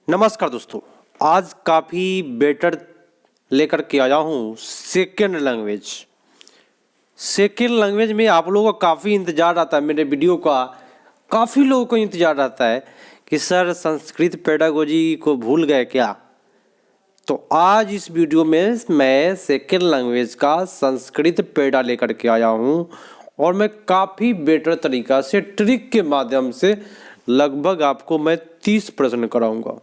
नमस्कार दोस्तों, आज काफ़ी बेटर लेकर के आया हूँ सेकेंड लैंग्वेज। सेकेंड लैंग्वेज में आप लोगों का काफ़ी इंतज़ार रहता है, मेरे वीडियो का काफ़ी लोगों को इंतज़ार रहता है कि सर संस्कृत पेडागोजी को भूल गए क्या। तो आज इस वीडियो में मैं सेकेंड लैंग्वेज का संस्कृत पेडा लेकर के आया हूँ और मैं काफ़ी बेटर तरीका से ट्रिक के माध्यम से लगभग आपको मैं 30 प्रश्न कराऊंगा।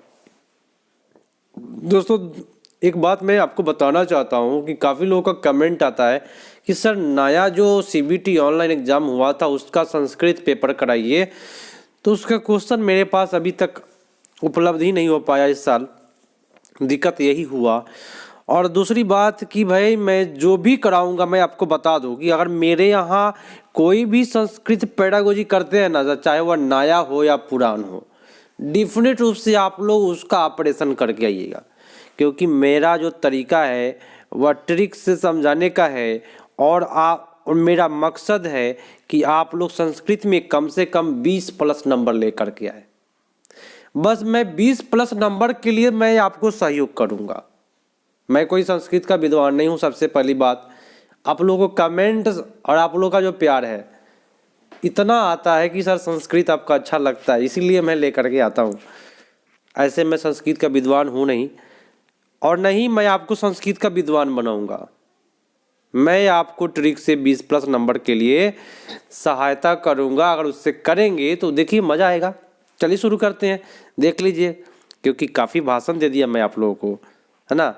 दोस्तों एक बात मैं आपको बताना चाहता हूँ कि काफ़ी लोगों का कमेंट आता है कि सर नया जो सीबीटी ऑनलाइन एग्ज़ाम हुआ था उसका संस्कृत पेपर कराइए, तो उसका क्वेश्चन मेरे पास अभी तक उपलब्ध ही नहीं हो पाया इस साल। दिक्कत यही हुआ। और दूसरी बात कि भाई मैं जो भी कराऊंगा मैं आपको बता दूं कि अगर मेरे यहाँ कोई भी संस्कृत पेडागोजी करते हैं ना, चाहे वह नया हो या पुरान हो, डिफिनेट रूप से आप लोग उसका ऑपरेशन करके आइएगा, क्योंकि मेरा जो तरीका है वह ट्रिक से समझाने का है और मेरा मकसद है कि आप लोग संस्कृत में कम से कम 20 प्लस नंबर लेकर के आए। बस मैं 20 प्लस नंबर के लिए मैं आपको सहयोग करूंगा। मैं कोई संस्कृत का विद्वान नहीं हूँ। सबसे पहली बात, आप लोगों को कमेंट और आप लोगों का जो प्यार है इतना आता है कि सर संस्कृत आपका अच्छा लगता है, इसीलिए मैं लेकर के आता हूँ। ऐसे मैं संस्कृत का विद्वान हूँ नहीं, और नहीं मैं आपको संस्कृत का विद्वान बनाऊंगा। मैं आपको ट्रिक से 20 प्लस नंबर के लिए सहायता करूंगा। अगर उससे करेंगे तो देखिए मज़ा आएगा। चलिए शुरू करते हैं, देख लीजिए, क्योंकि काफ़ी भाषण दे दिया मैं आप लोगों को, है ना।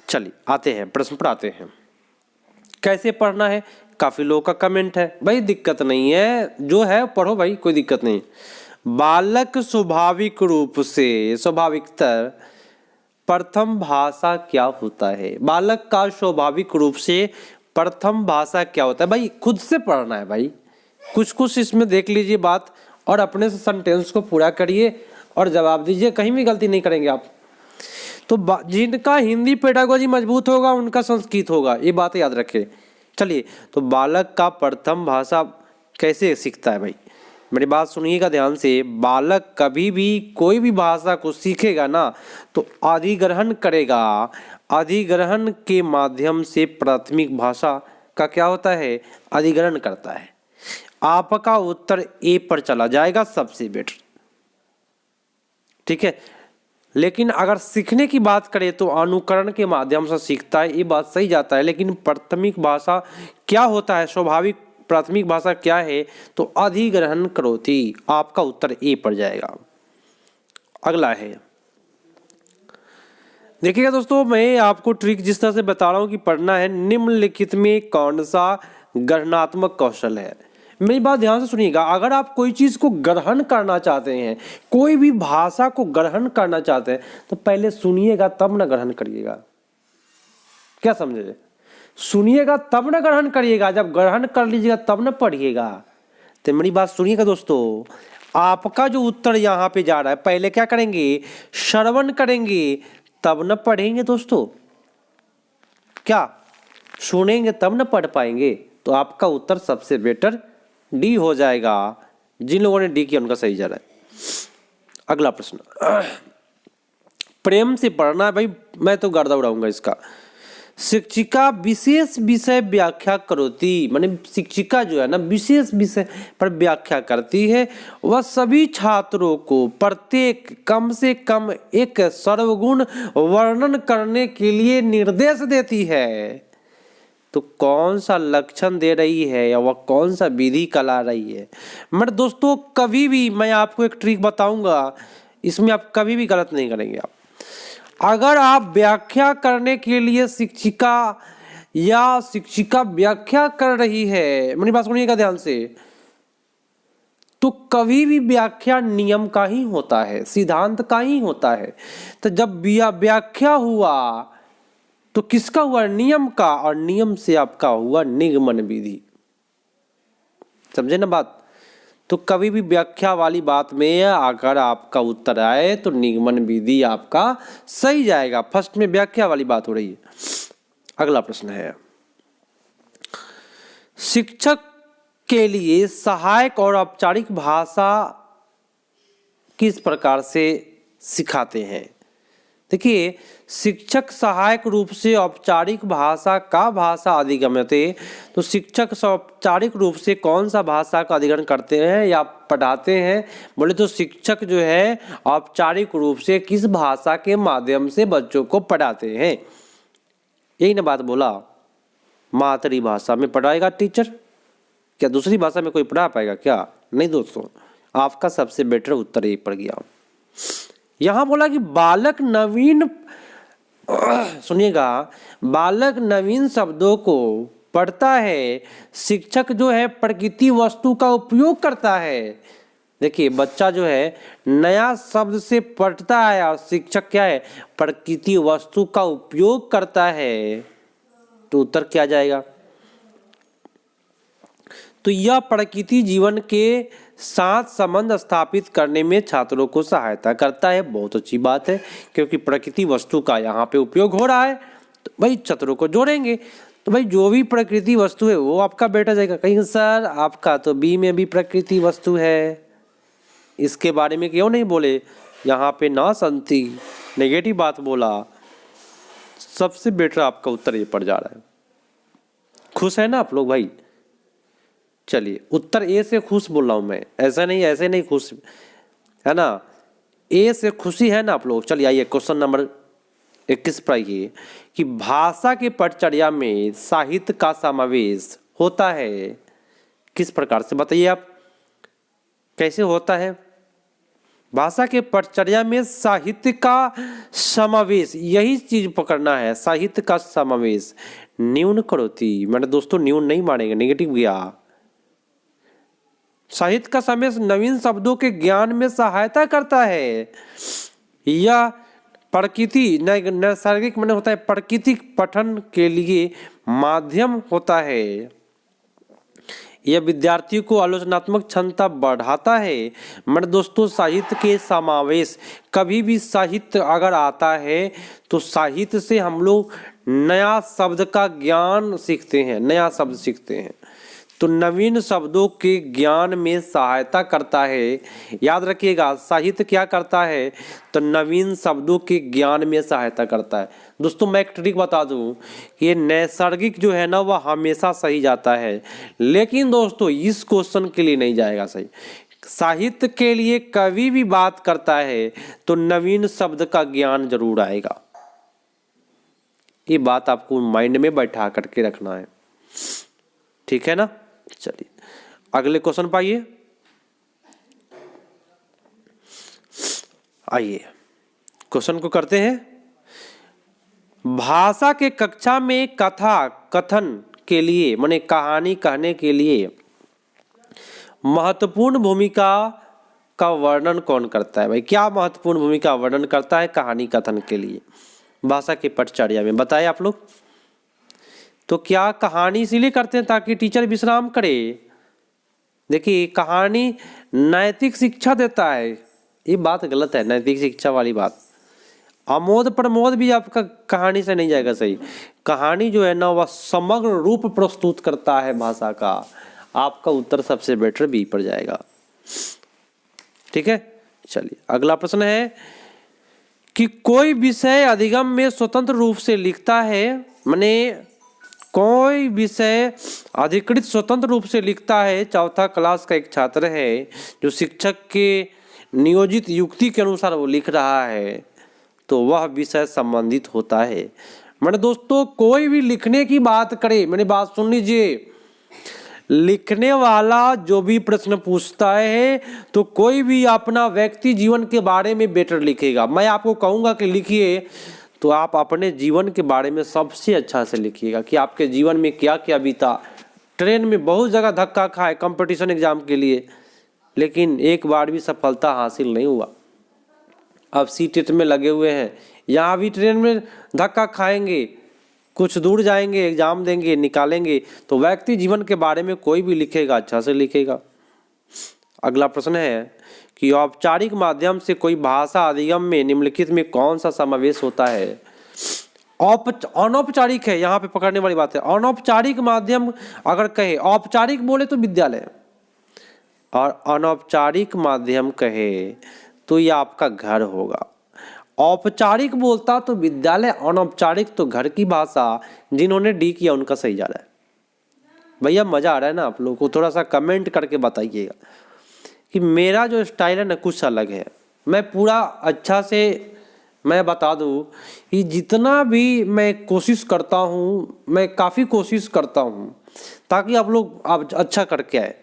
चलिए आते हैं प्रश्न पर आते हैं। कैसे पढ़ना है, काफ़ी लोगों का कमेंट है। भाई दिक्कत नहीं है, जो है पढ़ो भाई, कोई दिक्कत नहीं। बालक स्वाभाविक रूप से स्वाभाविकतर प्रथम भाषा क्या होता है। बालक का स्वाभाविक रूप से प्रथम भाषा क्या होता है। भाई खुद से पढ़ना है भाई, कुछ कुछ इसमें देख लीजिए बात और अपने से सेंटेंस को पूरा करिए और जवाब दीजिए, कहीं भी गलती नहीं करेंगे आप। तो जिनका हिंदी पेडागोजी मजबूत होगा उनका संस्कृत होगा, ये बात याद रखें। चलिए, तो बालक का प्रथम भाषा कैसे सीखता है भाई, मेरी बात सुनिएगा ध्यान से। बालक कभी भी कोई भी भाषा को सीखेगा ना तो अधिग्रहण करेगा। अधिग्रहण के माध्यम से प्राथमिक भाषा का क्या होता है, अधिग्रहण करता है। आपका उत्तर ए पर चला जाएगा, सबसे बेटर, ठीक है। लेकिन अगर सीखने की बात करें तो अनुकरण के माध्यम से सीखता है, ये बात सही जाता है। लेकिन प्राथमिक भाषा क्या होता है, स्वाभाविक प्राथमिक भाषा क्या है, तो अधिग्रहण करोति। आपका उत्तर ए पर जाएगा। अगला है, देखिएगा दोस्तों, मैं आपको ट्रिक जिस तरह से बता रहा हूं कि पढ़ना है, निम्नलिखित में कौन सा गणनात्मक कौशल है। मेरी बात ध्यान से सुनिएगा। अगर आप कोई चीज को ग्रहण करना चाहते हैं, कोई भी भाषा को ग्रहण करना चाहते हैं, तो पहले सुनिएगा तब ना ग्रहण करिएगा। क्या समझे, सुनिएगा तब ना ग्रहण करिएगा। जब ग्रहण कर लीजिएगा तब ना पढ़िएगा। तो मेरी बात सुनिएगा दोस्तों, आपका जो उत्तर यहाँ पे जा रहा है, पहले क्या करेंगे, श्रवण करेंगे तब न पढ़ेंगे दोस्तों। क्या सुनेंगे तब न पढ़ पाएंगे। तो आपका उत्तर सबसे बेटर डी हो जाएगा। जिन लोगों ने डी किया उनका सही जा रहा है। अगला प्रश्न, प्रेम से पढ़ना है भाई, मैं तो गर्दा उड़ाऊंगा इसका। शिक्षिका विशेष विषय व्याख्या करोती, माने शिक्षिका जो है ना विशेष विषय पर व्याख्या करती है। वह सभी छात्रों को प्रत्येक कम से कम एक सर्वगुण वर्णन करने के लिए निर्देश देती है। तो कौन सा लक्षण दे रही है या वह कौन सा विधि कला रही है। मेरे दोस्तों कभी भी मैं आपको एक ट्रिक बताऊंगा, इसमें आप कभी भी गलत नहीं करेंगे। आप अगर आप व्याख्या करने के लिए शिक्षिका या शिक्षिका व्याख्या कर रही है, मेरी बात सुनिएगा ध्यान से, तो कभी भी व्याख्या नियम का ही होता है, सिद्धांत का ही होता है। तो जब व्याख्या हुआ तो किसका हुआ, नियम का, और नियम से आपका हुआ निगमन विधि। समझे ना बात। तो कभी भी व्याख्या वाली बात में अगर आपका उत्तर आए तो निगमन विधि आपका सही जाएगा। फर्स्ट में व्याख्या वाली बात हो रही है। अगला प्रश्न है, शिक्षक के लिए सहायक और औपचारिक भाषा किस प्रकार से सिखाते हैं। देखिए, शिक्षक सहायक रूप से औपचारिक भाषा का भाषा अधिगम्यते, तो शिक्षक औपचारिक रूप से कौन सा भाषा का अधिग्रहण करते हैं या पढ़ाते हैं? बोले तो शिक्षक जो है औपचारिक रूप से किस भाषा के माध्यम से बच्चों को पढ़ाते हैं? यही ना बात बोला, मातृभाषा में पढ़ाएगा टीचर, क्या दूसरी भाषा में कोई पढ़ा पाएगा क्या? नहीं दोस्तों, आपका सबसे बेटर उत्तर यही पड़ गया। यहां बोला कि बालक नवीन सुनिएगा, बालक नवीन शब्दों को पढ़ता है, शिक्षक जो है प्रकृति वस्तु का उपयोग करता है। देखिए, बच्चा जो है नया शब्द से पढ़ता है और शिक्षक क्या है, प्रकृति वस्तु का उपयोग करता है। तो उत्तर क्या जाएगा? तो यह प्रकृति जीवन के साथ संबंध स्थापित करने में छात्रों को सहायता करता है। बहुत अच्छी बात है, क्योंकि प्रकृति वस्तु का यहाँ पे उपयोग हो रहा है, तो भाई छात्रों को जोड़ेंगे। तो भाई जो भी प्रकृति वस्तु है वो आपका बेटा जाएगा। कहीं सर आपका तो बी में भी प्रकृति वस्तु है, इसके बारे में क्यों नहीं बोले? यहाँ पे ना संति नेगेटिव बात बोला। सबसे बेटर आपका उत्तर ये पड़ जा रहा है। खुश है ना आप लोग भाई? चलिए, उत्तर ए से खुश बोल रहा हूं मैं, ऐसा नहीं ऐसे नहीं खुश है ना, ए से खुशी है ना आप लोग। चलिए आइए क्वेश्चन नंबर 21 पर आइए कि भाषा के पटचर्या में साहित्य का समावेश होता है किस प्रकार से? बताइए आप, कैसे होता है? भाषा के पटचर्या में साहित्य का समावेश, यही चीज पकड़ना है, साहित्य का समावेश। न्यून करोति, मैंने दोस्तों न्यून नहीं मानेंगे, नेगेटिव गया। साहित्य का समावेश नवीन शब्दों के ज्ञान में सहायता करता है। यह प्रकृति नैसर्गिक माने होता है, प्राकृतिक पठन के लिए माध्यम होता है। यह विद्यार्थियों को आलोचनात्मक क्षमता बढ़ाता है। मैंने दोस्तों साहित्य के समावेश, कभी भी साहित्य अगर आता है तो साहित्य से हम लोग नया शब्द का ज्ञान सीखते हैं, नया शब्द सीखते हैं, तो नवीन शब्दों के ज्ञान में सहायता करता है। याद रखिएगा, साहित्य क्या करता है? तो नवीन शब्दों के ज्ञान में सहायता करता है। दोस्तों मैं एक ट्रिक बता दूं, ये नैसर्गिक जो है ना वह हमेशा सही जाता है, लेकिन दोस्तों इस क्वेश्चन के लिए नहीं जाएगा सही। साहित्य के लिए कभी भी बात करता है तो नवीन शब्द का ज्ञान जरूर आएगा। ये बात आपको माइंड में बैठा करके रखना है, ठीक है ना? चलिए अगले क्वेश्चन पर आइए क्वेश्चन को करते हैं। भाषा के कक्षा में कथा कथन के लिए माने कहानी कहने के लिए महत्वपूर्ण भूमिका का वर्णन कौन करता है? भाई क्या महत्वपूर्ण भूमिका वर्णन करता है कहानी कथन के लिए भाषा के पटचर्या में? बताएं आप लोग। तो क्या कहानी इसीलिए करते हैं ताकि टीचर विश्राम करे? देखिए, कहानी नैतिक शिक्षा देता है, ये बात गलत है, नैतिक शिक्षा वाली बात। आमोद प्रमोद भी आपका कहानी से नहीं जाएगा सही। कहानी जो है ना वह समग्र रूप प्रस्तुत करता है भाषा का। आपका उत्तर सबसे बेटर बी पर जाएगा, ठीक है? चलिए अगला प्रश्न है कि कोई विषय अधिगम में स्वतंत्र रूप से लिखता है, माने कोई विषय अधिकृत स्वतंत्र रूप से लिखता है। चौथा क्लास का एक छात्र है जो शिक्षक के नियोजित युक्ति के अनुसार वो लिख रहा है, तो वह विषय संबंधित होता है। मैंने दोस्तों कोई भी लिखने की बात करे, मैंने बात सुन लीजिए, लिखने वाला जो भी प्रश्न पूछता है तो कोई भी अपना व्यक्ति जीवन के बारे में बेटर लिखेगा। मैं आपको कहूंगा कि लिखिए, तो आप अपने जीवन के बारे में सबसे अच्छा से लिखिएगा कि आपके जीवन में क्या क्या बीता। ट्रेन में बहुत जगह धक्का खाए कंपटीशन एग्जाम के लिए, लेकिन एक बार भी सफलता हासिल नहीं हुआ। अब सीटेट में लगे हुए हैं, यहाँ भी ट्रेन में धक्का खाएंगे, कुछ दूर जाएंगे, एग्जाम देंगे, निकालेंगे। तो व्यक्ति जीवन के बारे में कोई भी लिखेगा अच्छा से लिखेगा। अगला प्रश्न है कि औपचारिक माध्यम से कोई भाषा अधिगम में निम्नलिखित में कौन सा समावेश होता है? अनौपचारिक है, यहाँ पे पकड़ने वाली बात है। अनौपचारिक माध्यम अगर कहे, औपचारिक बोले तो विद्यालय, और अनौपचारिक माध्यम कहे तो ये आपका घर होगा। औपचारिक बोलता तो विद्यालय, अनौपचारिक तो घर की भाषा। जिन्होंने डी किया उनका सही जा रहा है। भैया मजा आ रहा है ना आप लोगों को? थोड़ा सा कमेंट करके बताइएगा कि मेरा जो स्टाइल है ना कुछ अलग है। मैं पूरा अच्छा से मैं बता दूं कि जितना भी मैं कोशिश करता हूँ, मैं काफ़ी कोशिश करता हूँ ताकि आप लोग आप अच्छा करके आए।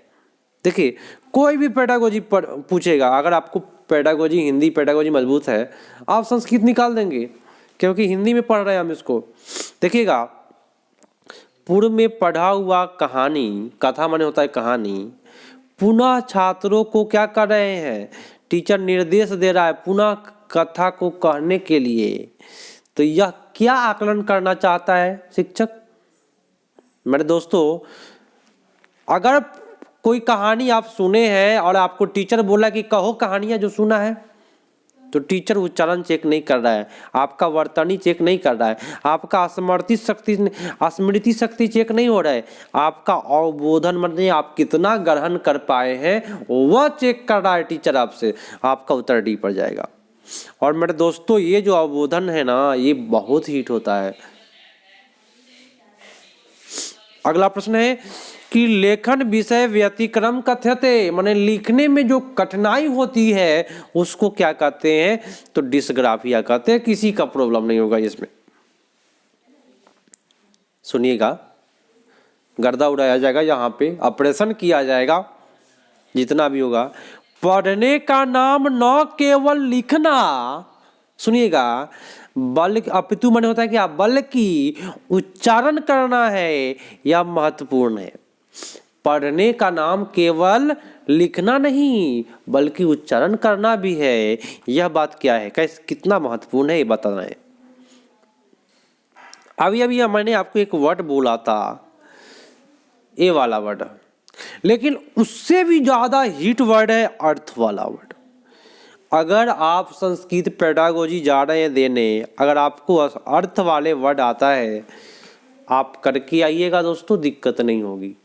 देखिए कोई भी पेडागोजी पूछेगा, अगर आपको पेडागोजी हिंदी पेडागोजी मजबूत है, आप संस्कृत निकाल देंगे क्योंकि हिंदी में पढ़ रहे हैं हम इसको। देखिएगा, पूर्व में पढ़ा हुआ कहानी, कथा माने होता है कहानी, पुनः छात्रों को क्या कर रहे हैं, टीचर निर्देश दे रहा है पुनः कथा को कहने के लिए। तो यह क्या आकलन करना चाहता है शिक्षक? मेरे दोस्तों, अगर कोई कहानी आप सुने हैं और आपको टीचर बोला कि कहो कहानियां जो सुना है, तो टीचर उच्चारण चेक नहीं कर रहा है, आपका वर्तनी चेक नहीं कर रहा है, आपका स्मृति शक्ति चेक नहीं हो रहा है, आपका अवबोधन मतलब आप कितना ग्रहण कर पाए हैं वह चेक कर रहा है टीचर आपसे। आपका उत्तर डी पर जाएगा। और मेरे दोस्तों, ये जो अवबोधन है ना, ये बहुत हिट होता है। अगला प्रश्न है कि लेखन विषय व्यतिक्रम कथ्यते, माने लिखने में जो कठिनाई होती है उसको क्या कहते हैं? तो डिस्ग्राफिया कहते हैं। किसी का प्रॉब्लम नहीं होगा इसमें। सुनिएगा, गर्दा उड़ाया जाएगा, यहाँ पे ऑपरेशन किया जाएगा जितना भी होगा। पढ़ने का नाम न केवल लिखना, सुनिएगा, बल्कि अपितु माने होता है क्या, बल्कि उच्चारण करना है, यह महत्वपूर्ण है। पढ़ने का नाम केवल लिखना नहीं बल्कि उच्चारण करना भी है। यह बात क्या है, कैसे, कितना महत्वपूर्ण है ये बताना है। अभी अभी मैंने आपको एक वर्ड बोला था, ए वाला वर्ड, लेकिन उससे भी ज्यादा हिट वर्ड है अर्थ वाला वर्ड। अगर आप संस्कृत पेडागोजी जा रहे हैं देने, अगर आपको अर्थ वाले वर्ड आता है, आप करके आइएगा दोस्तों, दिक्कत नहीं होगी।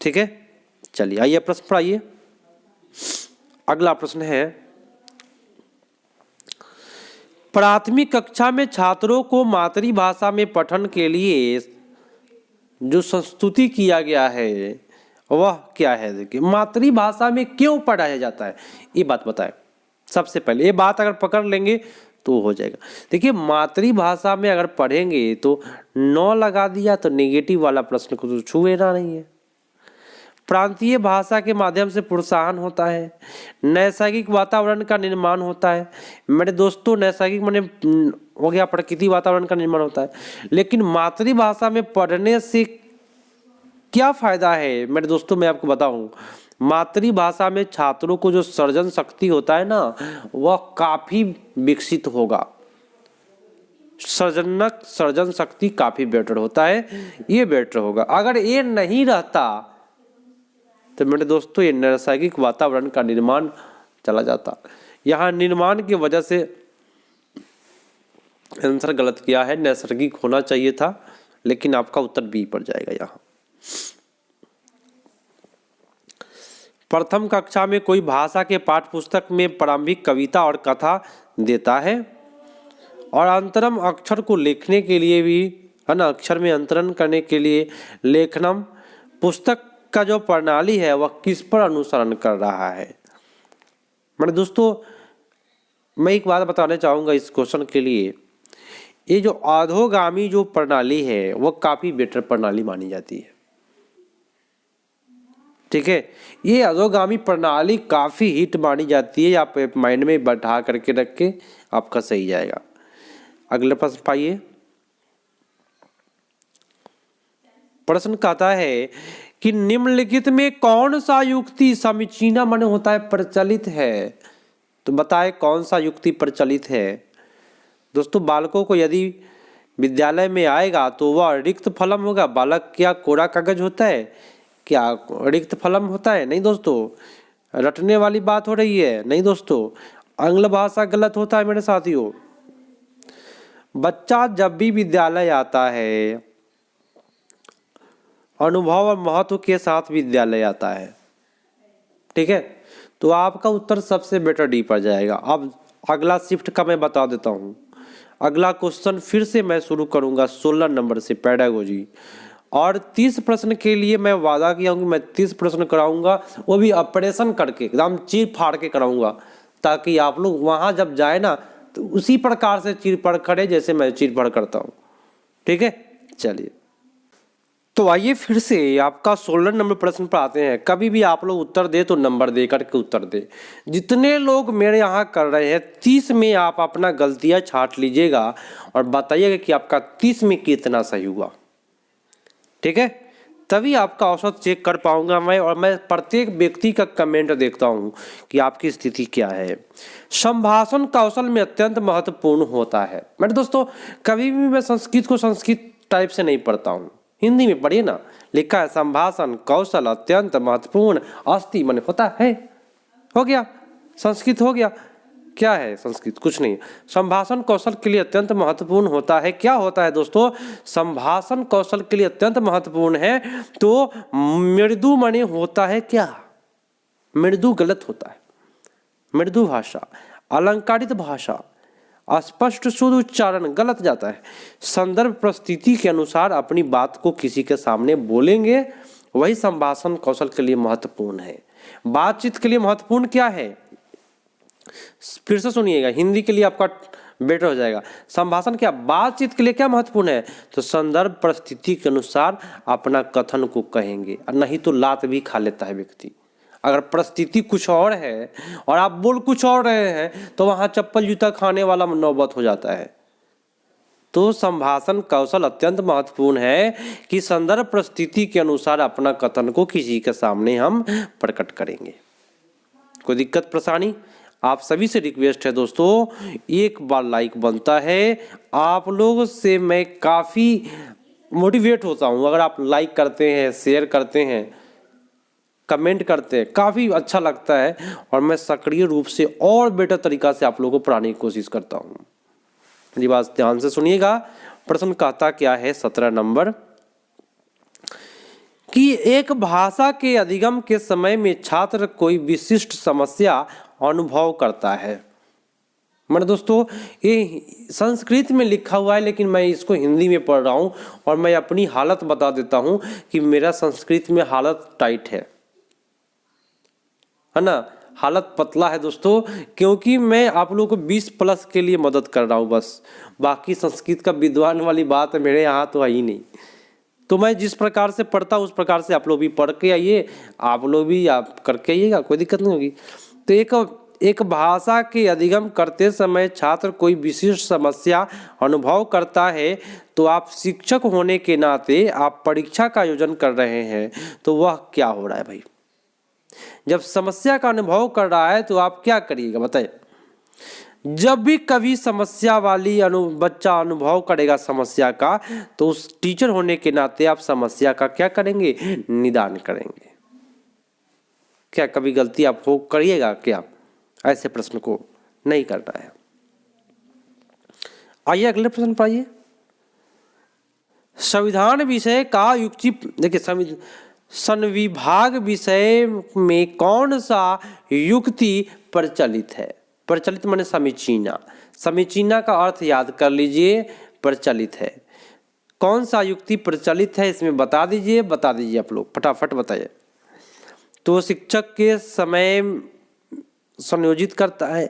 ठीक है, चलिए आइए प्रश्न पढ़ाइए। अगला प्रश्न है, प्राथमिक कक्षा में छात्रों को मातृभाषा में पठन के लिए जो संस्तुति किया गया है वह क्या है? देखिए, मातृभाषा में क्यों पढ़ाया जाता है ये बात बताएं। सबसे पहले ये बात अगर पकड़ लेंगे तो हो जाएगा। देखिए, मातृभाषा में अगर पढ़ेंगे तो नौ लगा दिया तो नेगेटिव वाला प्रश्न को तो छुएगा नहीं है। प्रांतीय भाषा के माध्यम से प्रोत्साहन होता है, नैसर्गिक वातावरण का निर्माण होता है। मेरे दोस्तों, नैसर्गिक माने हो गया प्रकृति वातावरण का निर्माण होता है, लेकिन मातृभाषा में पढ़ने से क्या फायदा है मेरे दोस्तों? मैं आपको बताऊं, मातृभाषा में छात्रों को जो सर्जन शक्ति होता है ना, वह काफी विकसित होगा। सर्जन शक्ति काफी बेटर होता है, ये बेटर होगा। अगर ये नहीं रहता तो मेरे दोस्तों ये नैसर्गिक वातावरण का निर्माण चला जाता। यहाँ निर्माण की वजह से आंसर गलत किया है, नैसर्गिक होना चाहिए था, लेकिन आपका उत्तर बी पर जाएगा। यहाँ प्रथम कक्षा में कोई भाषा के पाठ्य पुस्तक में प्रारंभिक कविता और कथा देता है, और अंतरम अक्षर को लिखने के लिए भी है ना, अक्षर में अंतरण करने के लिए लेखनम पुस्तक का जो प्रणाली है वह किस पर अनुसरण कर रहा है? मेरे दोस्तों, मैं एक बात बताना चाहूँगा इस क्वेश्चन के लिए, ये जो अधोगामी जो प्रणाली है वह काफ़ी बेटर प्रणाली मानी जाती है। ठीक है, ये अधोगामी प्रणाली काफ़ी हिट मानी जाती है। आप माइंड में बैठा करके रख के आपका सही जाएगा। अगले प्रश्न पाइए। प्रश्न कहता है कि निम्नलिखित में कौन सा युक्ति समीचीना माने होता है प्रचलित है? तो बताए कौन सा युक्ति प्रचलित है। दोस्तों, बालकों को यदि विद्यालय में आएगा तो वह रिक्त फलम होगा। बालक क्या कोरा कागज होता है? क्या रिक्त फलम होता है? नहीं दोस्तों, रटने वाली बात हो रही है। नहीं दोस्तों, आंग्ल भाषा गलत होता है मेरे साथियों। बच्चा जब भी विद्यालय आता है अनुभव और महत्व के साथ विद्यालय आता है। ठीक है, तो आपका उत्तर सबसे बेटर डी पर जाएगा। अब अगला शिफ्ट का मैं बता देता हूँ। अगला क्वेश्चन फिर से मैं शुरू करूँगा 16 नंबर से, पेडागोजी। और 30 प्रश्न के लिए मैं वादा किया हूँ कि मैं 30 प्रश्न कराऊंगा, वो भी ऑपरेशन करके एकदम चीर फाड़ के कराऊंगा, ताकि आप लोग वहाँ जब जाए ना तो उसी प्रकार से चीर फाड़ करें जैसे मैं चीर फाड़ करता हूँ। ठीक है, चलिए तो आइए फिर से आपका 16 नंबर प्रश्न पर आते हैं। कभी भी आप लोग उत्तर दे तो नंबर दे करके उत्तर दे। जितने लोग मेरे यहाँ कर रहे हैं 30 में आप अपना गलतियाँ छांट लीजिएगा और बताइएगा कि आपका 30 में कितना सही हुआ। ठीक है, तभी आपका औसत चेक कर पाऊंगा मैं, और मैं प्रत्येक व्यक्ति का कमेंट देखता हूं कि आपकी स्थिति क्या है। संभाषण कौशल में अत्यंत महत्वपूर्ण होता है। मेरे दोस्तों, कभी भी मैं संस्कृत को संस्कृत टाइप से नहीं पढ़ता हूं, हिंदी में पढ़िए ना। लिखा है संभाषण कौशल अत्यंत महत्वपूर्ण अस्ति, माने होता है, हो गया, संस्कृत हो गया। क्या है संस्कृत? कुछ नहीं। संभाषण कौशल के लिए अत्यंत महत्वपूर्ण होता है। क्या होता है दोस्तों? संभाषण कौशल के लिए अत्यंत महत्वपूर्ण है तो मृदु माने होता है क्या? मृदु गलत होता है। मृदु भाषा, अलंकारित भाषा, अस्पष्ट शुद्ध उच्चारण गलत जाता है। संदर्भ परिस्थिति के अनुसार अपनी बात को किसी के सामने बोलेंगे, वही संभाषण कौशल के लिए महत्वपूर्ण है। बातचीत के लिए महत्वपूर्ण क्या है? फिर से सुनिएगा, हिंदी के लिए आपका बेटर हो जाएगा। संभाषण क्या, बातचीत के लिए क्या महत्वपूर्ण है? तो संदर्भ परिस्थिति के अनुसार अपना कथन को कहेंगे, और नहीं तो लात भी खा लेता है व्यक्ति। अगर परिस्थिति कुछ और है और आप बोल कुछ और रहे हैं तो वहां चप्पल जूता खाने वाला नौबत हो जाता है। तो संभाषण कौशल अत्यंत महत्वपूर्ण है कि संदर्भ परिस्थिति के अनुसार अपना कथन को किसी के सामने हम प्रकट करेंगे। कोई दिक्कत परेशानी? आप सभी से रिक्वेस्ट है दोस्तों, एक बार लाइक बनता है। आप लोगों से मैं काफ़ी मोटिवेट होता हूँ। अगर आप लाइक करते हैं, शेयर करते हैं, कमेंट करते हैं, काफ़ी अच्छा लगता है, और मैं सक्रिय रूप से और बेटर तरीका से आप लोगों को पढ़ाने की कोशिश करता हूँ। मेरी बात ध्यान से सुनिएगा। प्रश्न कहता क्या है 17 नंबर, कि एक भाषा के अधिगम के समय में छात्र कोई विशिष्ट समस्या अनुभव करता है। मेरे दोस्तों, ये संस्कृत में लिखा हुआ है, लेकिन मैं इसको हिंदी में पढ़ रहा हूँ, और मैं अपनी हालत बता देता हूँ कि मेरा संस्कृत में हालत टाइट है ना, हालत पतला है दोस्तों, क्योंकि मैं आप लोगों को 20+ के लिए मदद कर रहा हूँ बस। बाकी संस्कृत का विद्वान वाली बात मेरे यहाँ तो है ही नहीं। तो मैं जिस प्रकार से पढ़ता हूँ उस प्रकार से आप लोग भी पढ़ के आइए, आप लोग भी आप करके आइएगा, कोई दिक्कत नहीं होगी। तो एक भाषा के अधिगम करते समय छात्र कोई विशिष्ट समस्या अनुभव करता है, तो आप शिक्षक होने के नाते आप परीक्षा का आयोजन कर रहे हैं, तो वह क्या हो रहा है भाई? जब समस्या का अनुभव कर रहा है तो आप क्या करिएगा बताइए? जब भी कभी समस्या वाली बच्चा अनुभव करेगा समस्या का, तो उस टीचर होने के नाते आप समस्या का क्या करेंगे? निदान करेंगे। क्या कभी गलती आप हो करिएगा क्या? ऐसे प्रश्न को नहीं करना है। आइए अगले प्रश्न पर आइए। संविधान विषय का युक्ति, देखिए संविभाग विषय में कौन सा युक्ति प्रचलित है? प्रचलित माने समीचीना। समीचीना का अर्थ याद कर लीजिए, प्रचलित है। कौन सा युक्ति प्रचलित है इसमें बता दीजिए, बता दीजिए आप लोग फटाफट बताइए। तो शिक्षक के समय संयोजित करता है।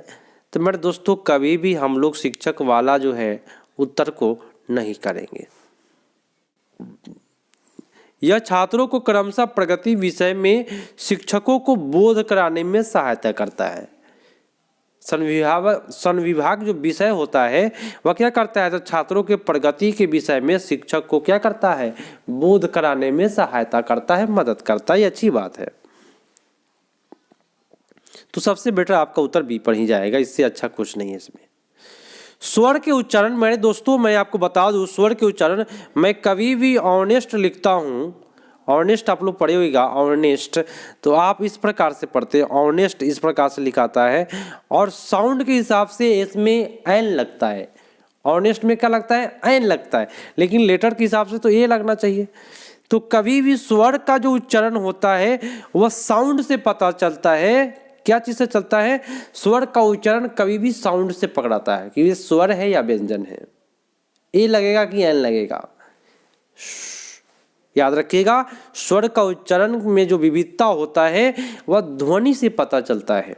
तो मेरे दोस्तों, कभी भी हम लोग शिक्षक वाला जो है उत्तर को नहीं करेंगे। यह छात्रों को क्रमशः प्रगति विषय में शिक्षकों को बोध कराने में सहायता करता है। संविभाग जो विषय होता है वह क्या करता है? तो छात्रों के प्रगति के विषय में शिक्षक को क्या करता है? बोध कराने में सहायता करता है, मदद करता है। ये अच्छी बात है। तो सबसे बेटर आपका उत्तर बी पर ही जाएगा, इससे अच्छा कुछ नहीं है इसमें। स्वर के उच्चारण, मेरे दोस्तों मैं आपको बता दूं, स्वर के उच्चारण मैं कभी भी ऑनेस्ट लिखता हूं। ऑनेस्ट आप लोग पढ़े होगा, ऑनेस्ट, तो आप इस प्रकार से पढ़ते हैं, ऑनेस्ट इस प्रकार से लिखाता है, और साउंड के हिसाब से इसमें एन लगता है। ऑनेस्ट में क्या लगता है? एन लगता है, लेकिन लेटर के हिसाब से तो ए लगना चाहिए। तो कभी भी स्वर का जो उच्चारण होता है वह साउंड से पता चलता है क्या चीज से चलता है? स्वर का उच्चारण कभी भी साउंड से पकड़ाता है कि ये स्वर है या व्यंजन है, ए लगेगा कि एन लगेगा। याद रखिएगा, स्वर का उच्चारण में जो विविधता होता है वह ध्वनि से पता चलता है।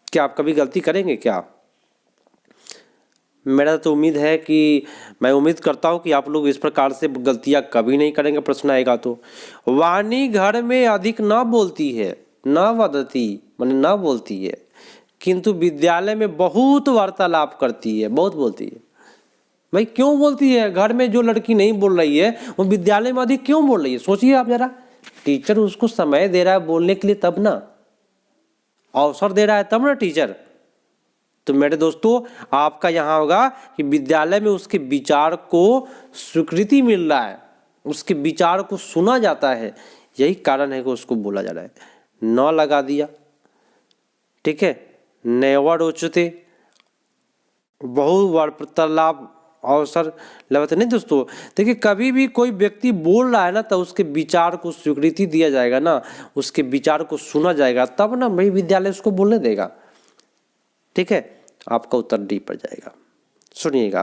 क्या आप कभी गलती करेंगे क्या? मेरा तो उम्मीद है कि मैं उम्मीद करता हूं कि आप लोग इस प्रकार से गलतियां कभी नहीं करेंगे। प्रश्न आएगा तो वाणी घर में अधिक न बोलती है, न वदती माने न बोलती है, किंतु विद्यालय में बहुत वार्तालाप करती है, बहुत बोलती है। भाई क्यों बोलती है? घर में जो लड़की नहीं बोल रही है वो विद्यालय में अधिक क्यों बोल रही है? सोचिए आप जरा, टीचर उसको समय दे रहा है बोलने के लिए, तब ना, अवसर दे रहा है तब ना टीचर। तो मेरे दोस्तों, आपका यहाँ होगा कि विद्यालय में उसके विचार को स्वीकृति मिल रहा है, उसके विचार को सुना जाता है, यही कारण है कि उसको बोला जा रहा है। न लगा दिया, ठीक है, नेवर रोचते, बहु वार्तालाप अवसर लभते। नहीं दोस्तों, देखिए कभी भी कोई व्यक्ति बोल रहा है ना तो उसके विचार को स्वीकृति दिया जाएगा ना, उसके विचार को सुना जाएगा, तब ना भाई विद्यालय उसको बोलने देगा। ठीक है, आपका उत्तर डी पर जाएगा। सुनिएगा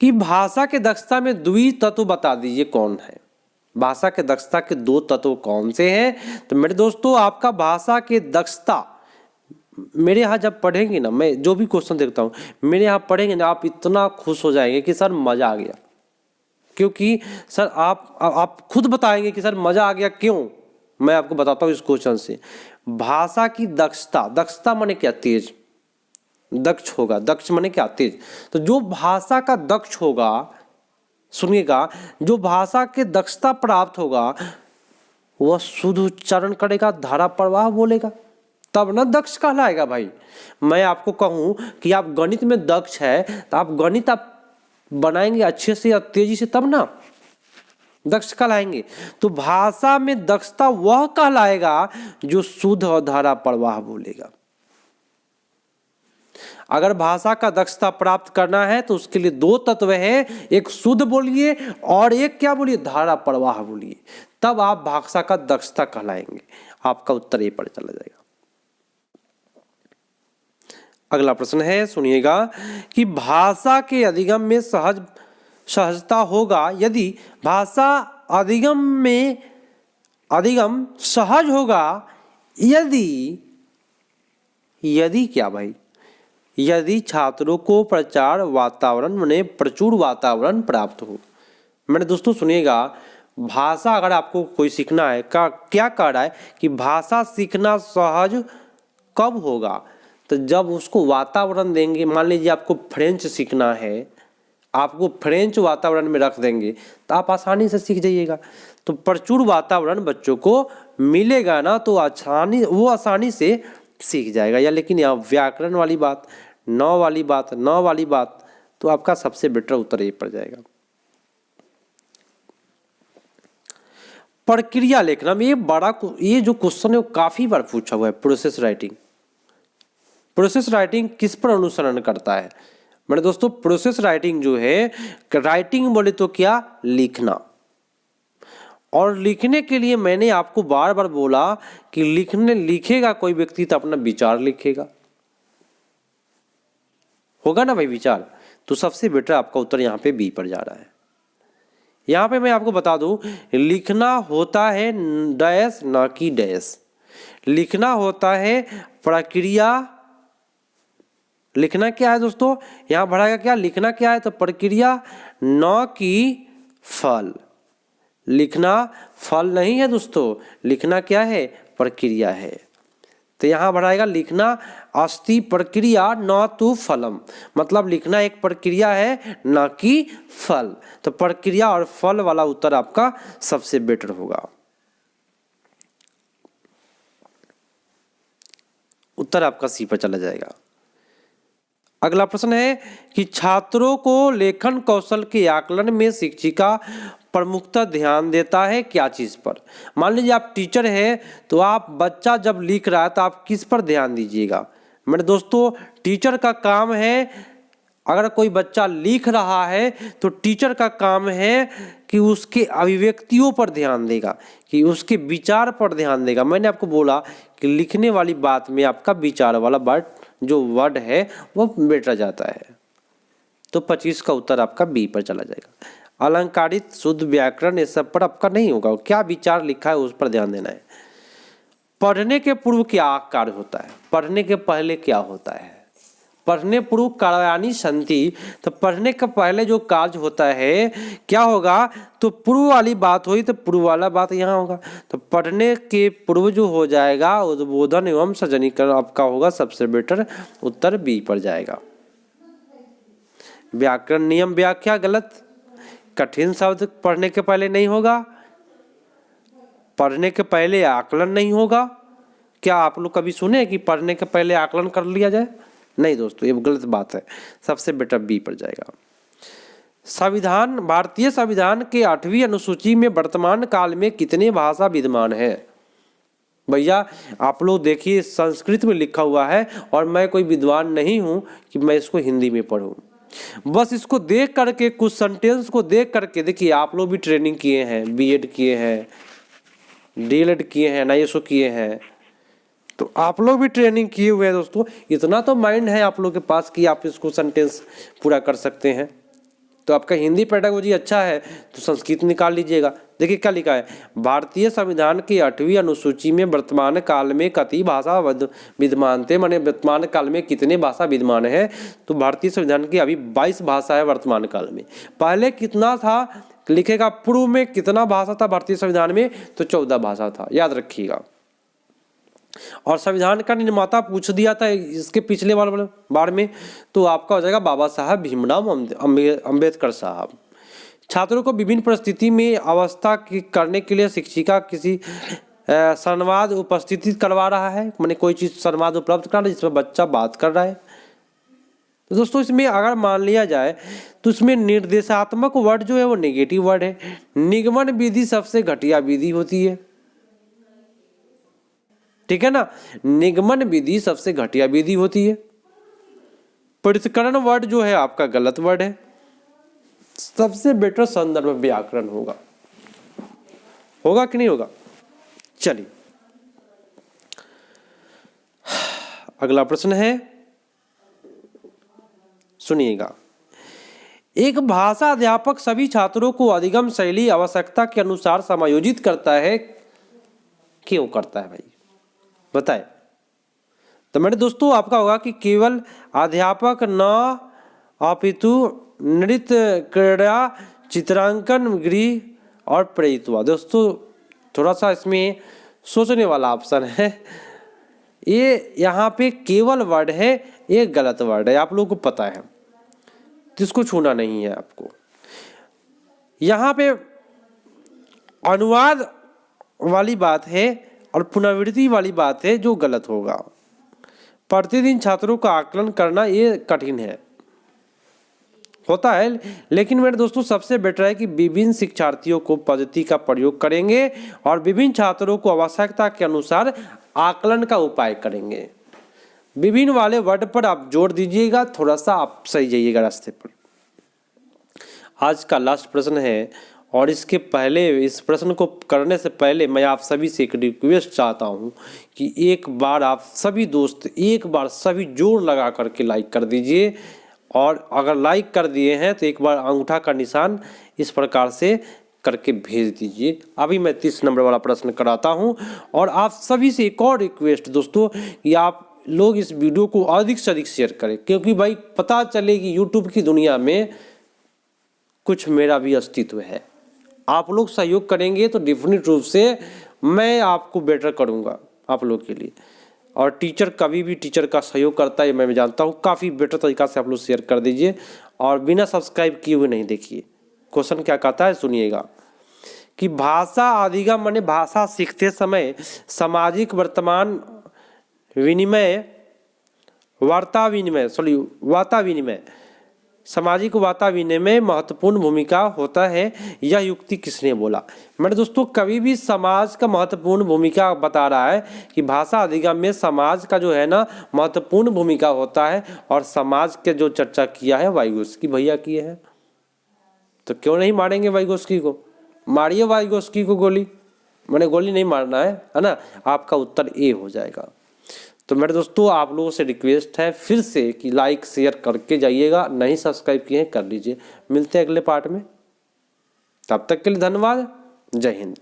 कि भाषा के दक्षता में द्वितत्व बता दीजिए कौन है। भाषा के दक्षता के दो तत्व कौन से हैं? तो मेरे दोस्तों, आपका भाषा के दक्षता मेरे यहाँ जब पढ़ेंगे ना, मैं जो भी क्वेश्चन देखता हूँ मेरे यहाँ पढ़ेंगे ना, आप इतना खुश हो जाएंगे कि सर मजा आ गया। क्योंकि सर आप खुद बताएंगे कि सर मजा आ गया क्यों। मैं आपको बताता हूँ इस क्वेश्चन से। भाषा की दक्षता, दक्षता माने क्या? तेज, दक्ष होगा, दक्ष माने क्या? तेज। तो जो भाषा का दक्ष होगा, सुनिएगा, जो भाषा के दक्षता प्राप्त होगा वह शुद्ध उच्चारण करेगा, धारा प्रवाह बोलेगा, तब ना दक्ष कहलाएगा। भाई मैं आपको कहूं कि आप गणित में दक्ष है तो आप गणित आप बनाएंगे अच्छे से और तेजी से, तब ना दक्ष कहलाएंगे। तो भाषा में दक्षता वह कहलाएगा जो शुद्ध और धारा प्रवाह बोलेगा। अगर भाषा का दक्षता प्राप्त करना है तो उसके लिए दो तत्व है, एक शुद्ध बोलिए और एक क्या बोलिए? धारा प्रवाह बोलिए, तब आप भाषा का दक्षता कहलाएंगे। आपका उत्तर ए पर चला जाएगा। अगला प्रश्न है, सुनिएगा कि भाषा के अधिगम में सहजता होगा यदि भाषा अधिगम सहज होगा यदि क्या भाई? यदि छात्रों को प्रचार वातावरण माने प्रचुर वातावरण प्राप्त हो। मेरे दोस्तों सुनिएगा, भाषा अगर आपको कोई सीखना है, क्या कह रहा है कि भाषा सीखना सहज कब होगा? तो जब उसको वातावरण देंगे। मान लीजिए आपको फ्रेंच सीखना है, आपको फ्रेंच वातावरण में रख देंगे तो आप आसानी से सीख जाइएगा। तो प्रचुर वातावरण बच्चों को मिलेगा ना तो वो आसानी से सीख जाएगा। या लेकिन यहाँ व्याकरण वाली बात, न वाली बात, तो आपका सबसे बेटर उत्तर ये पड़ जाएगा। प्रक्रिया लेखन में ये जो क्वेश्चन है वो काफी बार पूछा हुआ है। प्रोसेस राइटिंग किस पर अनुसरण करता है? मेरे दोस्तों, प्रोसेस राइटिंग जो है, राइटिंग बोले तो क्या? लिखना। और लिखने के लिए मैंने आपको बार बार बोला कि लिखेगा कोई व्यक्ति तो अपना विचार लिखेगा, होगा ना भाई विचार। तो सबसे बेटर आपका उत्तर यहाँ पे बी पर जा रहा है। यहाँ पे मैं आपको बता दूं, लिखना होता है डैश ना कि डैश। लिखना होता है प्रक्रिया। लिखना क्या है दोस्तों? यहाँ बढ़ाएगा क्या? लिखना क्या है? तो प्रक्रिया, न कि फल। लिखना फल नहीं है दोस्तों, लिखना क्या है? प्रक्रिया है। तो यहाँ बढ़ाएगा लिखना अस्ति प्रक्रिया न तु फलम, मतलब लिखना एक प्रक्रिया है न कि फल। तो प्रक्रिया और फल वाला उत्तर आपका सबसे बेटर होगा। उत्तर आपका सी पर चला जाएगा। अगला प्रश्न है कि छात्रों को लेखन कौशल के आकलन में शिक्षिका प्रमुखता ध्यान देता है क्या चीज पर? मान लीजिए आप टीचर हैं तो आप बच्चा जब लिख रहा है तो आप किस पर ध्यान दीजिएगा? मेरे दोस्तों, टीचर का काम है अगर कोई बच्चा लिख रहा है तो टीचर का काम है कि उसके अभिव्यक्तियों पर ध्यान देगा, कि उसके विचार पर ध्यान देगा। मैंने आपको बोला कि लिखने वाली बात में आपका विचार वाला जो वर्ड है वो बेटा जाता है। तो 25 का उत्तर आपका बी पर चला जाएगा। अलंकारित, शुद्ध व्याकरण, ये सब पर आपका नहीं होगा, क्या विचार लिखा है उस पर ध्यान देना है। पढ़ने के पूर्व क्या कार्य होता है, पढ़ने के पहले क्या होता है। पढ़ने पूर्व कार्याणि सन्ति, तो पढ़ने के पहले जो कार्य होता है क्या होगा, तो पूर्व वाली बात हुई तो पूर्व वाला बात यहाँ होगा। तो पढ़ने के पूर्व जो हो जाएगा उद्बोधन एवं सजनीकरण आपका होगा सबसे बेटर उत्तर बी पर जाएगा। व्याकरण नियम व्याख्या गलत, कठिन शब्द पढ़ने के पहले नहीं होगा, पढ़ने के पहले आकलन नहीं होगा। क्या आप लोग कभी सुने कि पढ़ने के पहले आकलन कर लिया जाए? नहीं दोस्तों, ये गलत बात है, सबसे बेटर बी पर जाएगा। संविधान, भारतीय संविधान के 8वीं अनुसूची में वर्तमान काल में कितने भाषा विद्यमान है? भैया आप लोग देखिए, संस्कृत में लिखा हुआ है और मैं कोई विद्वान नहीं हूं कि मैं इसको हिंदी में पढूं। बस इसको देख करके, कुछ सेंटेंस को देख करके, देखिए आप लोग भी ट्रेनिंग किए हैं, बीएड किए हैं, डीएलएड किए हैं, एनआईएसओ किए हैं, तो आप लोग भी ट्रेनिंग किए हुए हैं दोस्तों। इतना तो माइंड है आप लोग के पास कि आप इसको सेंटेंस पूरा कर सकते हैं। तो आपका हिंदी पेडागोजी अच्छा है तो संस्कृत निकाल लीजिएगा। देखिए क्या लिखा है, भारतीय संविधान की 8वीं अनुसूची में वर्तमान काल में कति भाषा विद्यमान थे, माने वर्तमान काल में कितने भाषा विद्यमान है। तो भारतीय संविधान की अभी 22 भाषा है वर्तमान काल में। पहले कितना था लिखेगा, पूर्व में कितना भाषा था भारतीय संविधान में, तो 14 भाषा था, याद रखिएगा। और संविधान का निर्माता पूछ दिया था इसके पिछले बार में, तो आपका हो जाएगा बाबा साहब भीमराव अंबेडकर साहब। छात्रों को विभिन्न परिस्थिति में अवस्था करने के लिए शिक्षिका किसी संवाद उपस्थिति करवा रहा है, माने कोई चीज संवाद उपलब्ध करा रहा है जिसमें बच्चा बात कर रहा है। तो दोस्तों इसमें अगर मान लिया जाए तो इसमें निर्देशात्मक वर्ड जो है वो नेगेटिव वर्ड है। निगमन विधि सबसे घटिया विधि होती है, ठीक है ना, निगमन विधि सबसे घटिया विधि होती है। पृथक्करण वर्ड जो है आपका गलत वर्ड है। सबसे बेटर संदर्भ व्याकरण होगा, होगा कि नहीं होगा। चलिए अगला प्रश्न है, सुनिएगा। एक भाषा अध्यापक सभी छात्रों को अधिगम शैली आवश्यकता के अनुसार समायोजित करता है, क्यों करता है भाई बताए। तो मेरे दोस्तों आपका होगा कि केवल अध्यापक न अपितु नृत्य, क्रीड़ा, चित्रांकन, गृह और प्रेरितवा। दोस्तों थोड़ा सा इसमें सोचने वाला ऑप्शन है। ये यहाँ पे केवल वर्ड है, ये गलत वर्ड है, आप लोगों को पता है, जिसको छूना नहीं है आपको। यहाँ पे अनुवाद वाली बात है और पुनरावृत्ति वाली बात है जो गलत होगा। प्रतिदिन छात्रों का आकलन करना ये कठिन है, होता है, लेकिन मेरे दोस्तों सबसे बेटर है कि विभिन्न शिक्षार्थियों को पद्धति का प्रयोग करेंगे और विभिन्न छात्रों को आवश्यकता के अनुसार आकलन का उपाय करेंगे। विभिन्न वाले वर्ड पर आप जोड़ दीजिएगा, थोड़ा सा आप सही जाइएगा रास्ते पर। आज का लास्ट प्रश्न है और इसके पहले, इस प्रश्न को करने से पहले मैं आप सभी से एक रिक्वेस्ट चाहता हूं कि एक बार आप सभी दोस्त एक बार सभी जोर लगा करके लाइक कर दीजिए, और अगर लाइक कर दिए हैं तो एक बार अंगूठा का निशान इस प्रकार से करके भेज दीजिए। अभी मैं 30 नंबर वाला प्रश्न कराता हूं। और आप सभी से एक और रिक्वेस्ट दोस्तों कि आप लोग इस वीडियो को अधिक से अधिक शेयर करें, क्योंकि भाई पता चले कि यूट्यूब की दुनिया में कुछ मेरा भी अस्तित्व है। आप लोग सहयोग करेंगे तो डेफिनेट रूप से मैं आपको बेटर करूंगा आप लोग के लिए। और टीचर कभी भी टीचर का सहयोग करता है, मैं जानता हूँ, काफ़ी बेटर तरीका से आप लोग शेयर कर दीजिए। और बिना सब्सक्राइब किए हुए नहीं देखिए। क्वेश्चन क्या कहता है सुनिएगा कि भाषा अधिगम माने भाषा सीखते समय सामाजिक वर्तमान विनिमय, वार्ता विनिमय सामाजिक वार्ता विनिमय में महत्वपूर्ण भूमिका होता है, यह युक्ति किसने बोला। मैंने दोस्तों कभी भी समाज का महत्वपूर्ण भूमिका बता रहा है कि भाषा अधिगम में समाज का जो है ना महत्वपूर्ण भूमिका होता है, और समाज के जो चर्चा किया है वाइगोस्की भैया किए हैं। तो क्यों नहीं मारेंगे वाइगोस्की को, मारिए वाइगोस्की को गोली। मैंने गोली नहीं मारना है ना। आपका उत्तर ए हो जाएगा। तो मेरे दोस्तों आप लोगों से रिक्वेस्ट है फिर से कि लाइक शेयर करके जाइएगा, नहीं सब्सक्राइब किए हैं कर लीजिए। मिलते हैं अगले पार्ट में, तब तक के लिए धन्यवाद। जय हिंद।